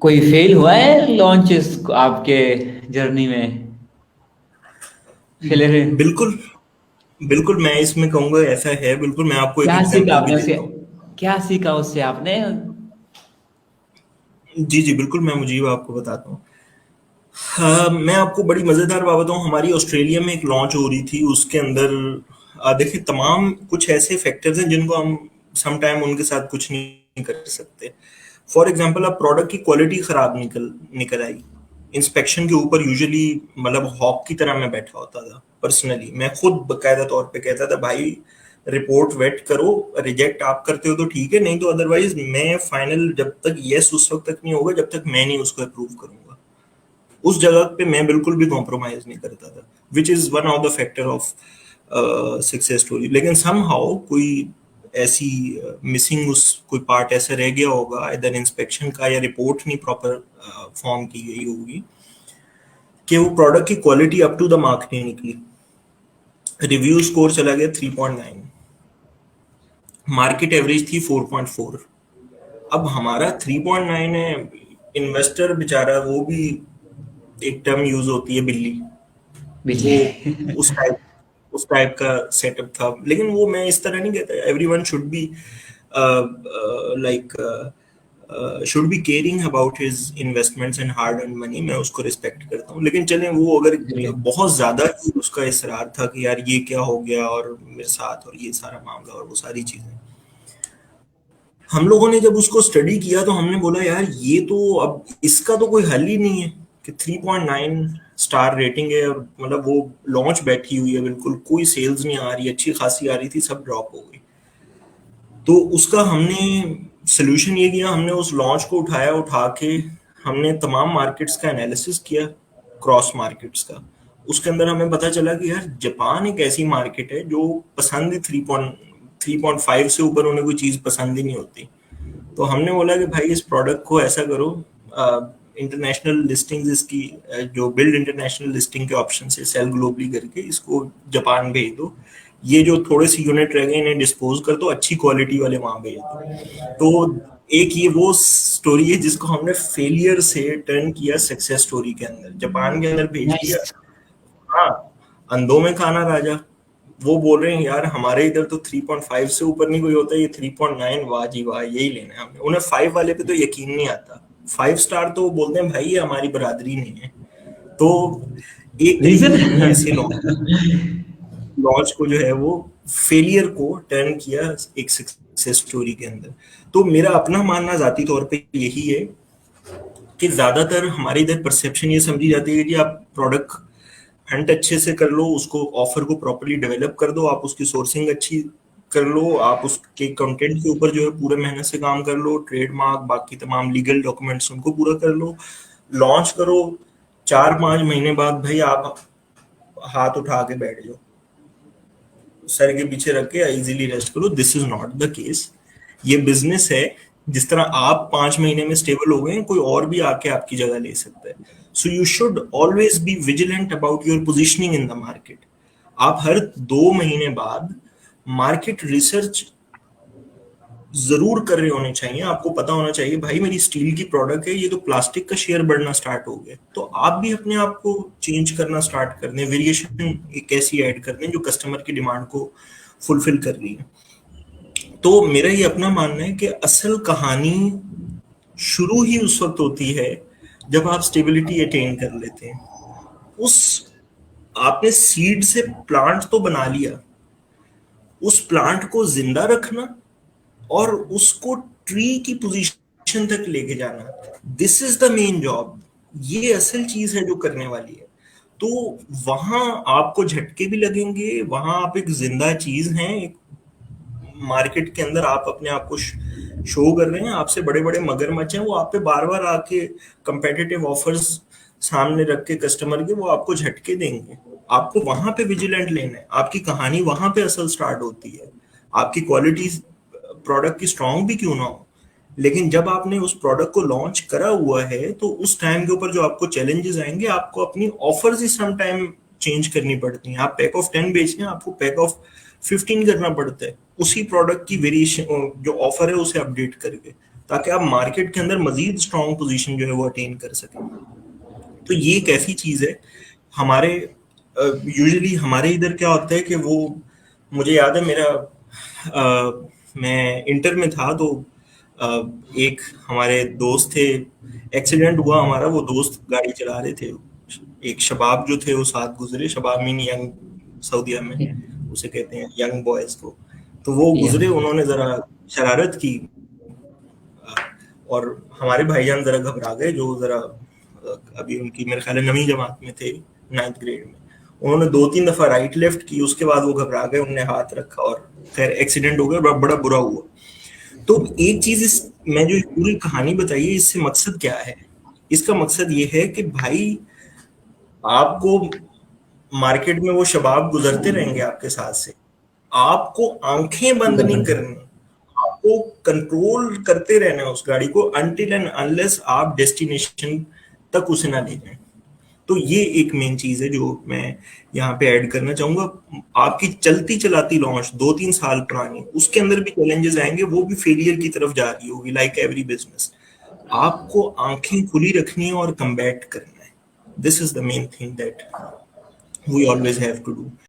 कोई फेल हुआ है लॉन्च आपके जर्नी में? फेलियर? बिल्कुल। बिल्कुल मैं इसमें कहूंगा ऐसा है, बिल्कुल मैं आपको एक क्या सीखा एग्जांपल भी आपने उससे? देता हूँ। क्या सीखा उससे आपने? जी जी बिल्कुल, मैं मुझे आपको बताता हूँ। हाँ, मैं आपको बड़ी मजेदार बात बताऊँ। हमारी ऑस्ट्रेलिया में एक लॉन्च हो रही थी, उसके अंदर देखिए तमाम कुछ ऐसे फैक्टर्स हैं जिनको हम सम टाइम उनके साथ कुछ नहीं कर सकते। फॉर एग्जाम्पल, अब प्रोडक्ट की क्वालिटी खराब निकल निकल आई। इंस्पेक्शन के ऊपर यूजुअली मतलब हॉक की तरह मैं बैठा होता था। पर्सनली मैं खुद बकायदा तौर पे कहता था, भाई रिपोर्ट वेट करो, रिजेक्ट आप करते हो तो ठीक है, नहीं तो अदरवाइज मैं फाइनल जब तक यस उस वक्त तक नहीं होगा जब तक मैं नहीं उसको अप्रूव करूंगा। उस जगह पे मैं बिल्कुल भी कॉम्प्रोमाइज नहीं करता था, which is one of the factor of success story. लेकिन समहाउ कोई ऐसी मिसिंग उस कोई पार्ट ऐसा रह गया होगा, इधर इंस्पेक्शन का या रिपोर्ट नहीं प्रॉपर फॉर्म की गई होगी, कि वो प्रोडक्ट की quality up to the mark नहीं निकली। रिव्यू स्कोर चला गया 3.9, मार्केट एवरेज थी 4.4। अब हमारा 3.9 है। इन्वेस्टर बेचारा, वो भी एक टर्म यूज होती है बिल्ली, वो बिल्ली? उस टाइप का सेटअप था। लेकिन वो मैं इस तरह नहीं कहता everyone should be like should be caring about his investments and hard earn money. मैं उसको रिस्पेक्ट करता हूँ, लेकिन चलें वो अगर जरूर। बहुत ज्यादा ही उसका इसरार था कि यार ये क्या हो गया और मेरे साथ और ये सारा मामला और वो सारी चीजें, हम लोगों ने जब उसको स्टडी किया तो हमने बोला यार ये तो अब इसका तो कोई हल ही नहीं है कि 3.9 स्टार रेटिंग है और मतलब वो लॉन्च बैठी हुई है, बिल्कुल कोई सेल्स नहीं आ रही, अच्छी खासी आ रही थी, सब ड्रॉप हो गई। तो उसका हमने सोल्यूशन ये किया, हमने उस लॉन्च को उठाया, उठा के हमने तमाम मार्केट्स का एनालिसिस किया, क्रॉस मार्केट्स का। उसके अंदर हमें पता चला कि यार जापान एक ऐसी मार्केट है जो पसंद ही 3.5 से ऊपर उन्हें कोई चीज पसंद ही नहीं होती। तो हमने बोला कि भाई इस प्रोडक्ट को ऐसा करो, इंटरनेशनल लिस्टिंग्स इसकी जो बिल्ड इंटरनेशनल लिस्टिंग के ऑप्शन से सेल ग्लोबली करके इसको जापान भेज दो। ये जो थोड़े से यूनिट रह गए इन्हें डिस्पोज कर दो, अच्छी क्वालिटी वाले वहां भेज दो। तो एक ये वो स्टोरी है जिसको हमने फेलियर से टर्न किया सक्सेस स्टोरी के अंदर, जापान के अंदर भेज नाइस। दिया। हाँ, अंधों में खाना राजा। वो बोल रहे हैं यार हमारे इधर तो 3.5 से ऊपर नहीं कोई होता, ये 3.9 वाह जी वाह यही लेना है हमने। उन्हें 5 वाले पे तो यकीन नहीं आता। 5 स्टार तो वो बोलते हैं भाई ये हमारी बरादरी नहीं है। तो एक तरीके रीजन? से हमने ऐसे लॉन्च को जो है वो फेलियर को टर्न किया एक सक्सेस स्टोरी के अंदर। तो मेरा अपना मानना जाती तौर पे यही है कि ज्यादातर हमारे इधर परसेप्शन ये समझी जाती है कि जी आप प्रोडक्ट हंट अच्छे से कर लो, उसको ऑफर को प्रॉपर्ली डेवलप कर दो, आप उसकी सोर्सिंग अच्छी कर लो, आप उसके कंटेंट के ऊपर जो है पूरे मेहनत से काम कर लो, ट्रेडमार्क बाकी तमाम लीगल डॉक्यूमेंट्स उनको पूरा कर लो, लॉन्च करो, 4-5 महीने बाद भाई आप हाथ उठा के बैठ जाओ, सर के पीछे रख के इजीली रेस्ट करो। This is not the case. ये बिजनेस है। जिस तरह आप 5 महीने में स्टेबल हो गए, कोई और भी आके आपकी जगह ले सकता है। So you should always be vigilant about your positioning in the market. आप हर 2 महीने बाद मार्केट रिसर्च जरूर कर रहे होने चाहिए। आपको पता होना चाहिए भाई मेरी स्टील की प्रोडक्ट है, ये तो प्लास्टिक का शेयर बढ़ना स्टार्ट हो गया, तो आप भी अपने आप को चेंज करना स्टार्ट कर दें, वेरिएशन एक ऐसी ऐड कर दें जो कस्टमर की डिमांड को फुलफिल कर रही है। तो मेरा ये अपना मानना है कि असल कहानी शुरू ही उस वक्त होती है जब आप स्टेबिलिटी अटेन कर लेते हैं। उस आपने सीड से प्लांट तो बना लिया, उस प्लांट को जिंदा रखना और उसको ट्री की पोजीशन तक लेके जाना, this is the main job. ये असल चीज है जो करने वाली है। तो वहां आपको झटके भी लगेंगे, वहां आप एक जिंदा चीज हैं, एक मार्केट के अंदर आप अपने आप को शो कर रहे हैं, आपसे बड़े बड़े मगरमच्छ हैं, वो आप पे बार बार आके कंपेटिटिव ऑफर्स सामने रख के कस्टमर के वो आपको झटके देंगे। आपको वहां पे विजिलेंट लेना है, आपकी कहानी वहां पे असल स्टार्ट होती है। आपकी क्वालिटी प्रोडक्ट की स्ट्रांग भी क्यों ना हो, लेकिन जब आपने उस प्रोडक्ट को लॉन्च करा हुआ है तो उस टाइम के ऊपर जो आपको चैलेंजेस आएंगे, आपको अपनी ऑफर्स ही सम टाइम चेंज करनी पड़ती हैं। आप पैक ऑफ 10 बेच रहे हैं, आपको पैक ऑफ 15 करना पड़ता है, उसी प्रोडक्ट की वेरिएशन जो ऑफर है उसे अपडेट करके, ताकि आप मार्केट के अंदर मजीद स्ट्रॉन्ग पोजीशन जो है वो अटेन कर सकें। तो ये एक ऐसी चीज है हमारे यूजुअली हमारे इधर क्या होता है कि वो, मुझे याद है मेरा मैं इंटर में था तो एक हमारे दोस्त थे, एक्सीडेंट हुआ हमारा, वो दोस्त गाड़ी चला रहे थे, एक शबाब जो थे वो साथ गुजरे, शबाब मीन यंग, सऊदीया में Yeah. उसे कहते हैं यंग बॉयज को। तो वो Yeah. गुजरे, उन्होंने जरा शरारत की और हमारे भाईजान जरा घबरा गए, जो जरा अभी उनकी मेरे ख्याल है 9वीं जमात में थे, 9th ग्रेड में। उन्होंने 2-3 दफा राइट लेफ्ट की, उसके बाद वो घबरा गए, उन्होंने हाथ रखा और खैर एक्सीडेंट हो गया, बड़ा बुरा हुआ। तो एक चीज इस, मैं जो पूरी कहानी बताई है, इससे मकसद क्या है? इसका मकसद ये है कि भाई आपको मार्केट में वो शबाब गुजरते रहेंगे आपके साथ से, आपको आंखें बंद नहीं करनी, आपको कंट्रोल करते रहना है उस गाड़ी को अनटिल एंड अनलेस आप डेस्टिनेशन तक उसे ना ले जाएं। तो ये एक मेन चीज है जो मैं यहाँ पे ऐड करना चाहूंगा। आपकी चलती चलाती लॉन्च 2-3 साल पुरानी, उसके अंदर भी चैलेंजेस आएंगे, वो भी फेलियर की तरफ जा रही होगी, लाइक एवरी बिजनेस। आपको आंखें खुली रखनी है और कम्बैट करना है। This is the main thing that we always have to do.